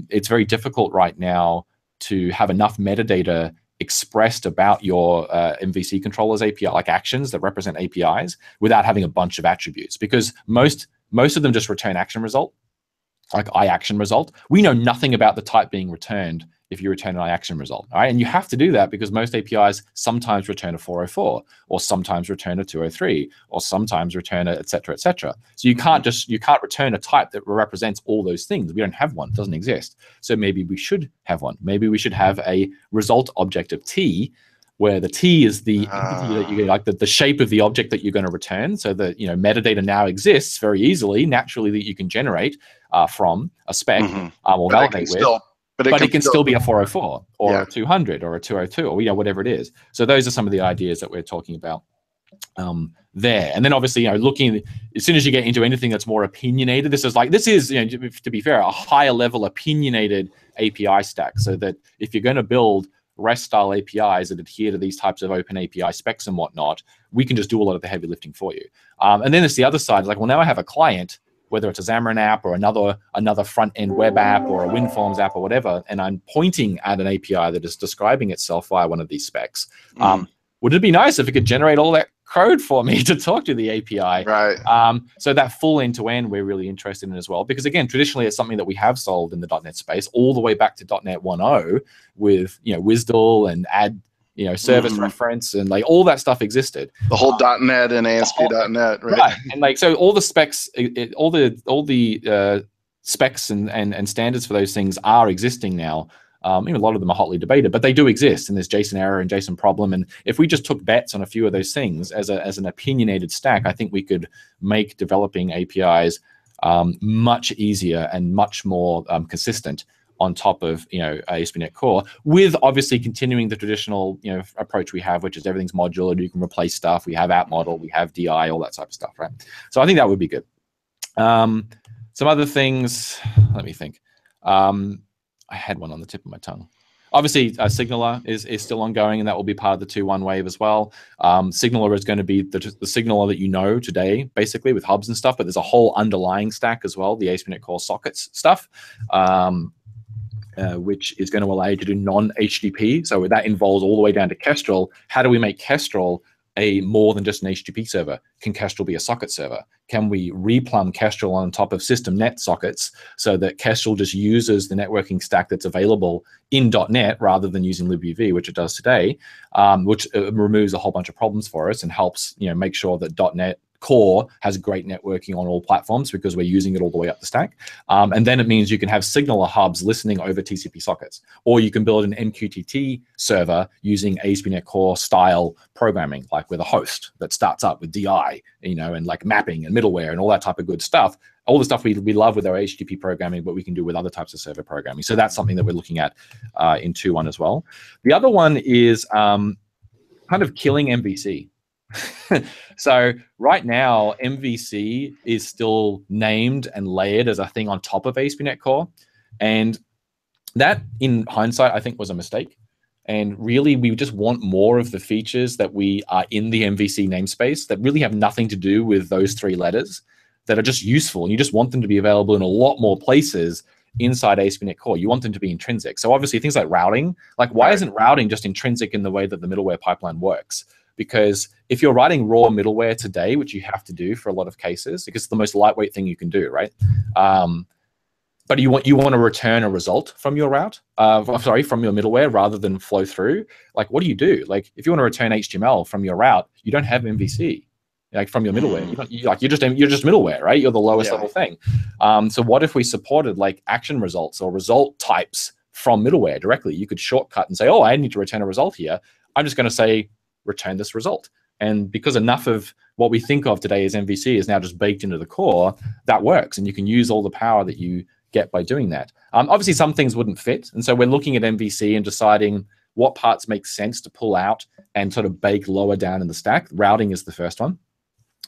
it's very difficult right now to have enough metadata expressed about your MVC controllers API, like actions that represent APIs, without having a bunch of attributes, because most of them just return action result, like iAction result. We know nothing about the type being returned if you return an iAction result, all right? And you have to do that because most APIs sometimes return a 404, or sometimes return a 203, or sometimes return a et cetera, et cetera. So you can't return a type that represents all those things. We don't have one, it doesn't exist. So maybe we should have one. Maybe we should have a result object of T, where the T is the entity that you get, like the shape of the object that you're going to return. So that metadata now exists very easily, naturally, that you can generate from a spec or validate with. But it can still be a 404 or a 200 or a 202 or whatever it is. So those are some of the ideas that we're talking about there. And then obviously, looking, as soon as you get into anything that's more opinionated, this is to be fair, a higher level opinionated API stack, so that if you're going to build REST style APIs that adhere to these types of open API specs and whatnot, we can just do a lot of the heavy lifting for you. And then it's the other side, like, well, now I have a client, whether it's a Xamarin app or another front-end web app or a WinForms app or whatever, and I'm pointing at an API that is describing itself via one of these specs. Would it be nice if it could generate all that code for me to talk to the API? Right. So that full end-to-end we're really interested in as well, because again, traditionally it's something that we have solved in the .NET space all the way back to .NET 1.0 with WSDL and add service reference, and like all that stuff existed. The whole .NET and ASP.NET, right? And like, so all the specs, all the specs and standards for those things are existing now. A lot of them are hotly debated, but they do exist, and there's JSON error and JSON problem. And if we just took bets on a few of those things as an opinionated stack, I think we could make developing APIs much easier and much more consistent on top of ASP Net Core, with obviously continuing the traditional approach we have, which is everything's modular. You can replace stuff. We have app model, we have DI, all that type of stuff, right? So I think that would be good. Some other things. Let me think. I had one on the tip of my tongue. Obviously, Signaler is still ongoing, and that will be part of the 2.1 wave as well. Signaler is going to be the Signaler that you know today, basically, with hubs and stuff, but there's a whole underlying stack as well, the ASP.NET Core sockets stuff, which is going to allow you to do non-HTTP. So that involves all the way down to Kestrel. How do we make Kestrel a more than just an HTTP server? Can Kestrel be a socket server? Can we replumb Kestrel on top of system net sockets so that Kestrel just uses the networking stack that's available in .NET rather than using libuv, which it does today, which removes a whole bunch of problems for us and helps make sure that .NET Core has great networking on all platforms because we're using it all the way up the stack. And then it means you can have Signaler hubs listening over TCP sockets, or you can build an MQTT server using ASP.NET Core style programming, like with a host that starts up with DI, and like mapping and middleware and all that type of good stuff. All the stuff we love with our HTTP programming, but we can do with other types of server programming. So that's something that we're looking at in 2.1 as well. The other one is kind of killing MVC. So right now, MVC is still named and layered as a thing on top of ASP.NET Core. And that, in hindsight, I think was a mistake. And really, we just want more of the features that we are in the MVC namespace that really have nothing to do with those 3 letters, that are just useful. And you just want them to be available in a lot more places inside ASP.NET Core. You want them to be intrinsic. So obviously, things like routing, like why isn't routing just intrinsic in the way that the middleware pipeline works? Because if you're writing raw middleware today, which you have to do for a lot of cases, because it's the most lightweight thing you can do, right? But you want to return a result from your route, from your middleware rather than flow through. Like, what do? Like, if you want to return HTML from your route, you don't have MVC. Like from your middleware, you're just middleware, right? You're the lowest level thing. So what if we supported like action results or result types from middleware directly? You could shortcut and say, oh, I need to return a result here. I'm just going to say, return this result. And because enough of what we think of today as MVC is now just baked into the core, that works. And you can use all the power that you get by doing that. Obviously, some things wouldn't fit. And so we're looking at MVC and deciding what parts make sense to pull out and sort of bake lower down in the stack. Routing is the first one.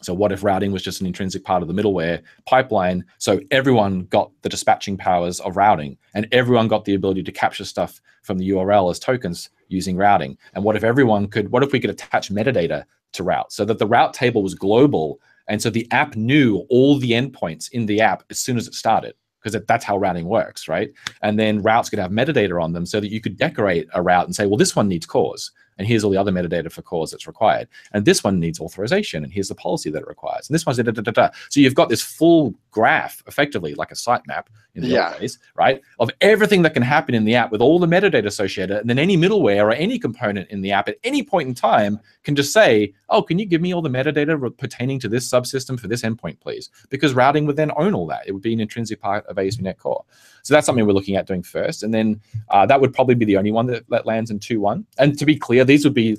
So what if routing was just an intrinsic part of the middleware pipeline? So everyone got the dispatching powers of routing, and everyone got the ability to capture stuff from the URL as tokens using routing. And what if we could attach metadata to route so that the route table was global, and so the app knew all the endpoints in the app as soon as it started, because that's how routing works, right? And then routes could have metadata on them so that you could decorate a route and say, well, this one needs cause, and here's all the other metadata for cause that's required. And this one needs authorization, and here's the policy that it requires. And this one's da-da-da-da-da. So you've got this full graph, effectively, like a sitemap in the old days, right? Of everything that can happen in the app with all the metadata associated. And then any middleware or any component in the app at any point in time can just say, oh, can you give me all the metadata pertaining to this subsystem for this endpoint, please? Because routing would then own all that. It would be an intrinsic part of ASP.NET Core. So that's something we're looking at doing first. And then that would probably be the only one that lands in 2.1. And to be clear, these would be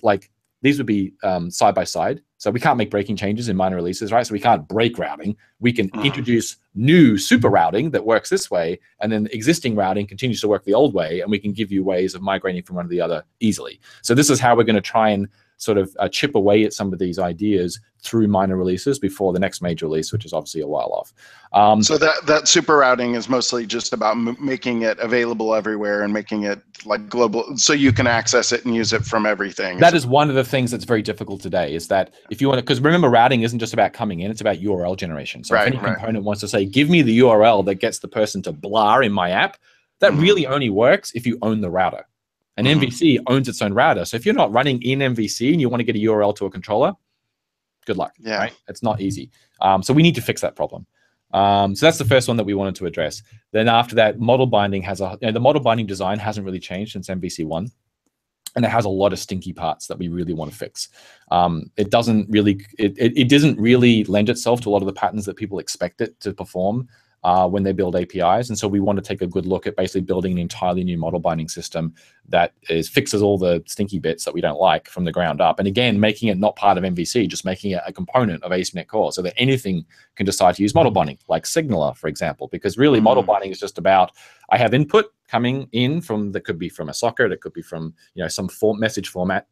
side by side. So we can't make breaking changes in minor releases, right? So we can't break routing. We can introduce new super routing that works this way, and then existing routing continues to work the old way, and we can give you ways of migrating from one to the other easily. So this is how we're going to try and sort of chip away at some of these ideas through minor releases before the next major release, which is obviously a while off. So that super routing is mostly just about making it available everywhere and making it like global, so you can access it and use it from everything. That is one of the things that's very difficult today, is that if you want to, because remember, routing isn't just about coming in, it's about URL generation. So if any component wants to say, give me the URL that gets the person to blah in my app, that really only works if you own the router. And MVC owns its own router. So if you're not running in MVC and you want to get a URL to a controller, good luck. Right? It's not easy. So we need to fix that problem. So that's the first one that we wanted to address. Then after that, model binding the model binding design hasn't really changed since MVC 1. And it has a lot of stinky parts that we really want to fix. It doesn't really lend itself to a lot of the patterns that people expect it to perform when they build APIs. And so we want to take a good look at basically building an entirely new model binding system that fixes all the stinky bits that we don't like from the ground up. And again, making it not part of MVC, just making it a component of Asp Net Core so that anything can decide to use model binding, like Signaler, for example, because really model binding is just about, I have input coming in from, that could be from a socket, it could be from, some message format.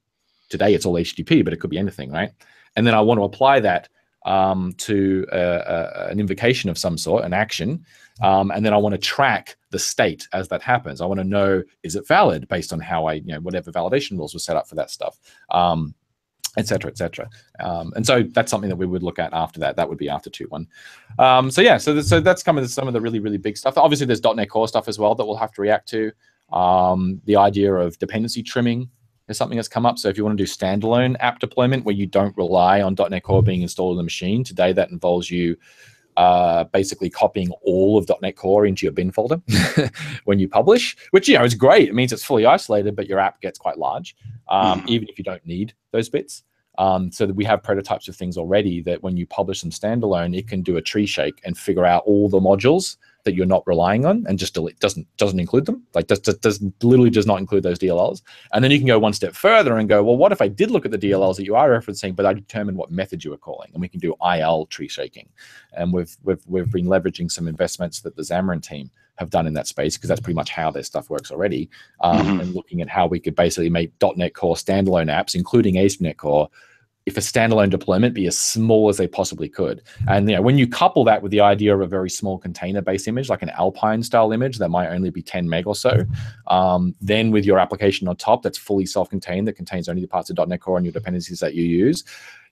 Today it's all HTTP, but it could be anything, right? And then I want to apply that to an invocation of some sort, an action, and then I want to track the state as that happens. I want to know, is it valid based on how I, whatever validation rules were set up for that stuff, et cetera, et cetera. And so that's something that we would look at after that. That would be after 2.1. So that's kind of some of the really, really big stuff. Obviously, there's .NET Core stuff as well that we'll have to react to. The idea of dependency trimming is something that's come up. So if you want to do standalone app deployment where you don't rely on .NET Core being installed on the machine, today that involves you basically copying all of .NET Core into your bin folder when you publish, which is great. It means it's fully isolated, but your app gets quite large, even if you don't need those bits. So that we have prototypes of things already that when you publish them standalone, it can do a tree shake and figure out all the modules that you're not relying on and just doesn't include them. Like literally does not include those DLLs. And then you can go one step further and go, well, what if I did look at the DLLs that you are referencing, but I determined what method you were calling? And we can do IL tree shaking. And we've been leveraging some investments that the Xamarin team have done in that space, because that's pretty much how their stuff works already. And looking at how we could basically make .NET Core standalone apps, including Asp Net Core, if a standalone deployment, be as small as they possibly could. And when you couple that with the idea of a very small container-based image, like an Alpine style image that might only be 10 meg or so, then with your application on top that's fully self-contained, that contains only the parts of .NET Core and your dependencies that you use,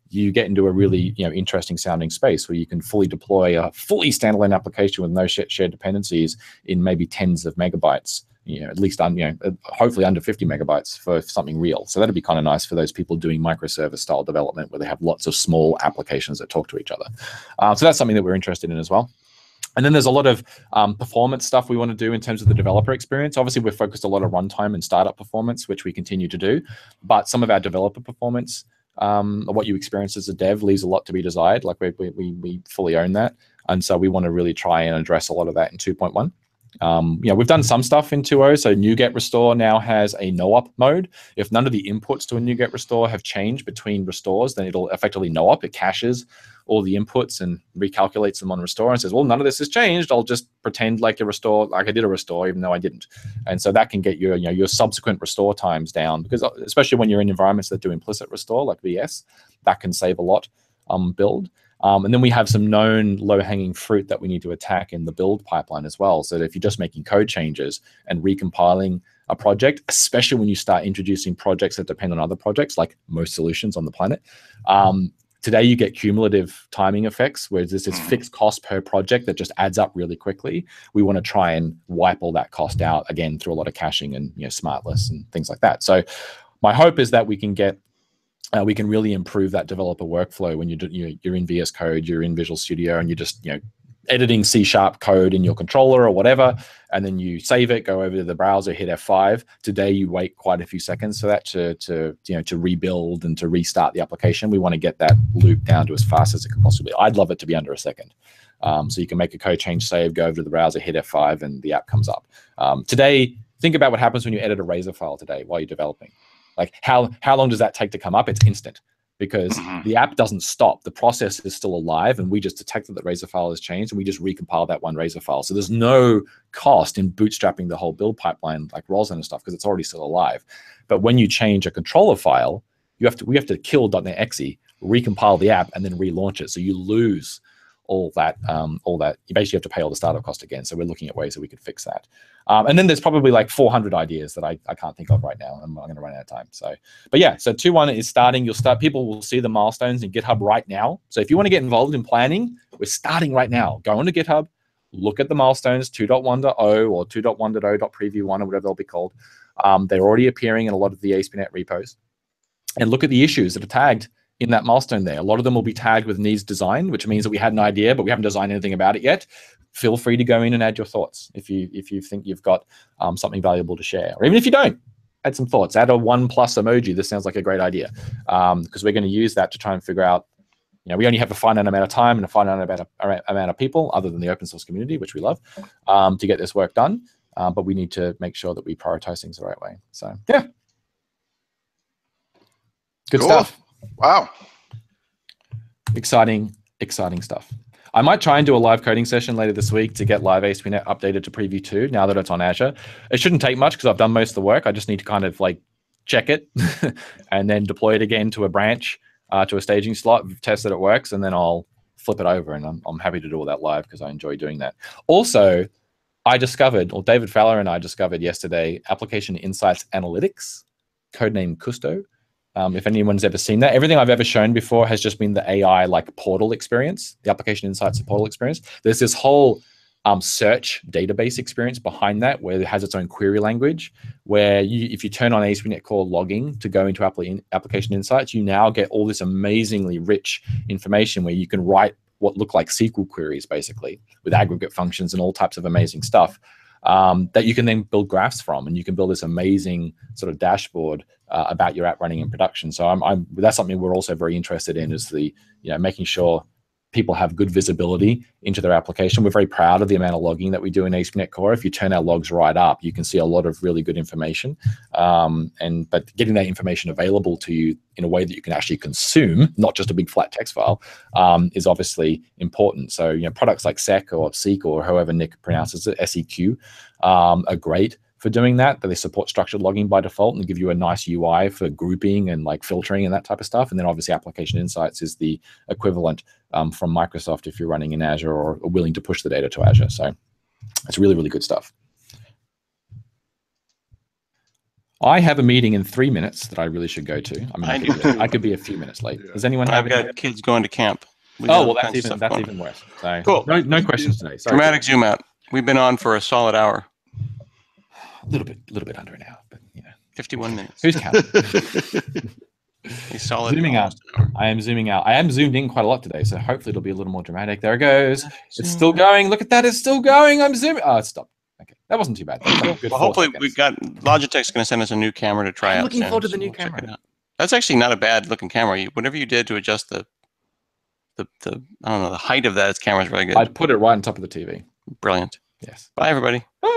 you get into a really interesting sounding space where you can fully deploy a fully standalone application with no shared dependencies in maybe tens of megabytes. At least hopefully under 50 megabytes for something real. So that'd be kind of nice for those people doing microservice style development where they have lots of small applications that talk to each other. So that's something that we're interested in as well. And then there's a lot of performance stuff we want to do in terms of the developer experience. Obviously, we're focused a lot of runtime and startup performance, which we continue to do. But some of our developer performance, what you experience as a dev, leaves a lot to be desired. Like we fully own that. And so we want to really try and address a lot of that in 2.1. We've done some stuff in 2.0. So NuGet Restore now has a no-op mode. If none of the inputs to a NuGet Restore have changed between restores, then it'll effectively no-op. It caches all the inputs and recalculates them on restore and says, well, none of this has changed. I'll just pretend like a restore, like I did a restore, even though I didn't. And so that can get your subsequent restore times down, because especially when you're in environments that do implicit restore, like VS, that can save a lot build. And then we have some known low-hanging fruit that we need to attack in the build pipeline as well. So that if you're just making code changes and recompiling a project, especially when you start introducing projects that depend on other projects, like most solutions on the planet, today you get cumulative timing effects, where there's this fixed cost per project that just adds up really quickly. We want to try and wipe all that cost out, again, through a lot of caching and smart lists and things like that. So my hope is that we can get we can really improve that developer workflow when you're in VS Code, you're in Visual Studio, and you're just editing C# code in your controller or whatever, and then you save it, go over to the browser, hit F5. Today you wait quite a few seconds for that to rebuild and to restart the application. We want to get that loop down to as fast as it can possibly. I'd love it to be under a second. So you can make a code change, save, go over to the browser, hit F5, and the app comes up. Today, think about what happens when you edit a Razor file today while you're developing. Like how long does that take to come up? It's instant, because the app doesn't stop. The process is still alive, and we just detected that Razor file has changed, and we just recompile that one Razor file. So there's no cost in bootstrapping the whole build pipeline like Roslyn and stuff, because it's already still alive. But when you change a controller file, we have to kill .NET Exe, recompile the app, and then relaunch it. So you lose all that. You basically have to pay all the startup cost again. So we're looking at ways that we could fix that. And then there's probably like 400 ideas that I can't think of right now. I'm going to run out of time. So, but yeah, so 2.1 is starting. People will see the milestones in GitHub right now. So if you want to get involved in planning, we're starting right now. Go onto GitHub, look at the milestones, 2.1.0 or 2.1.0.preview1 or whatever they'll be called. They're already appearing in a lot of the Asp Net repos. And look at the issues that are tagged in that milestone there. A lot of them will be tagged with needs design, which means that we had an idea, but we haven't designed anything about it yet. Feel free to go in and add your thoughts if you think you've got something valuable to share. Or even if you don't, add some thoughts. Add a 1+ emoji. This sounds like a great idea, because we're going to use that to try and figure out you know, we only have a finite amount of time and a finite amount of people, other than the open source community, which we love, to get this work done. But we need to make sure that we prioritize things the right way. So yeah, good stuff. Wow, exciting stuff. I might try and do a live coding session later this week to get live Asp Net updated to preview 2 now that it's on Azure. It shouldn't take much because I've done most of the work. I just need to kind of like check it and then deploy it again to a branch, to a staging slot, test that it works, and then I'll flip it over. And I'm happy to do all that live because I enjoy doing that. Also, I discovered, or David Fowler and I discovered yesterday, Application Insights Analytics, codename Custo. If anyone's ever seen that, everything I've ever shown before has just been the AI like portal experience, the Application Insights portal experience. There's this whole search database experience behind that, where it has its own query language, where if you turn on Asp Net Core logging to go into Application Insights, you now get all this amazingly rich information where you can write what look like SQL queries, basically, with aggregate functions and all types of amazing stuff that you can then build graphs from, and you can build this amazing sort of dashboard about your app running in production. So that's something we're also very interested in, is the, you know, making sure people have good visibility into their application. We're very proud of the amount of logging that we do in Asp Net Core. If you turn our logs right up, you can see a lot of really good information. But getting that information available to you in a way that you can actually consume, not just a big flat text file, is obviously important. So, you know, products like Seq or however Nick pronounces it, SEQ, are great for doing that, but they support structured logging by default and give you a nice UI for grouping and like filtering and that type of stuff. And then obviously Application Insights is the equivalent from Microsoft if you're running in Azure or willing to push the data to Azure. So it's really, really good stuff. I have a meeting in 3 minutes that I really should go to. I mean, I could be a few minutes late. Does anyone have? I've got kids going to camp. Well, that's even worse. So cool. No questions today. Sorry. Dramatic zoom out. We've been on for a solid hour. A little bit under an hour, but you know, 51 minutes. Who's counting? A solid zooming out. I am zooming out. I am zoomed in quite a lot today, so hopefully it'll be a little more dramatic. There it goes. It's still going. Look at that. It's still going. I'm zooming. Oh, it stopped. Okay, that wasn't too bad. Well, hopefully we got Logitech's going to send us a new camera to try out. I'm looking forward to the new camera. That's actually not a bad looking camera. Whatever you did to adjust the I don't know, the height of that camera is really good. I'd put it right on top of the TV. Brilliant. Yes. Bye, everybody. Bye.